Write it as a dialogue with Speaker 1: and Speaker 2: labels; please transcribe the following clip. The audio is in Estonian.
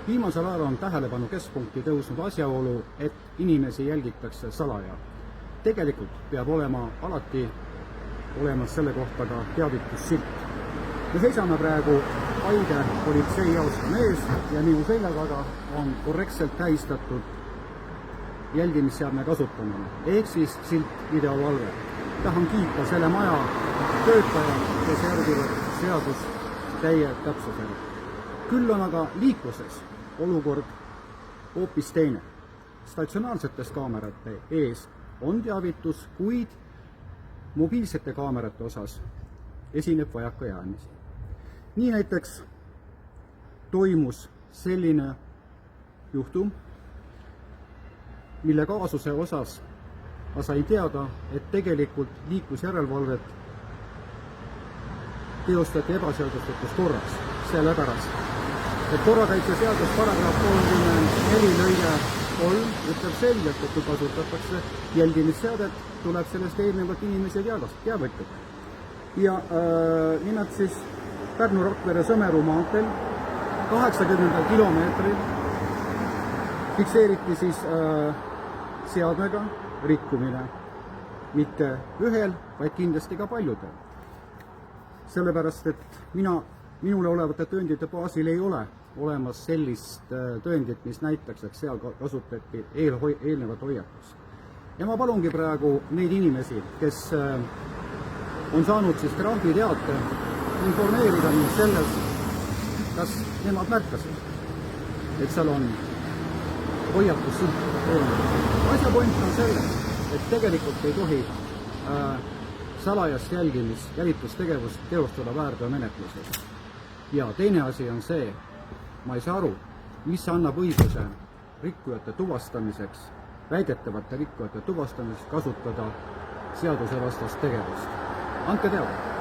Speaker 1: Viimasel ajal on tähelepanu keskpunkti tõusnud asjaolu, et inimesi jälgitakse salaja. Tegelikult peab olema alati olemas selle kohta ka teavitussilt. Me seisame praegu Paide politseijaoskonna ees ja minu selja taga on korrektselt tähistatud jälgimisseadme kasutamine, ehk siis silt videovalve. Tahan kiita selle maja töötajad, kes järgivad seadust täie täpsusega. Küll on aga liikluses olukord hoopis teine. Statsionaarsetes kaamerate ees on teavitus, kuid mobiilsete kaamerate osas esineb vajakajäämisi. Nii näiteks toimus selline juhtum, mille kaasuse osas ma sain teada, et tegelikult liiklusjärelevalvet teostati ebaseaduslikus korras, sellepärast, et korrakaitseseadus paragrahv 34 lõige 3 ütleb selgelt, et kui kasutatakse jälgimisseadet, tuleb sellest eelnevalt inimesi teavitada. Ja nimelt siis Pärnu-Rakvere-Sõmeru maanteel 80 kilomeetril fikseeriti siis seadmega rikkumine mitte ühel, vaid kindlasti ka paljudel. Sellepärast, et minule olevate tõendite baasil ei ole olemas sellist tõendit, mis näitaks, et seal kasutati eelnevat hoiatust. Ja ma palungi praegu neid inimesi, kes on saanud siis trahviteate, informeerida mind sellest, kas nemad märkasid, et seal on hoiatussilt eelnev. Asja point on selles, et tegelikult ei tohi salajast jälitustegevust teostada väärteomenetluses. Ja teine asi on see, ma ei saa aru, mis annab õiguse rikkujate tuvastamiseks, väidetavate rikkujate tuvastamiseks kasutada seadusevastast tegevust. Andke teada.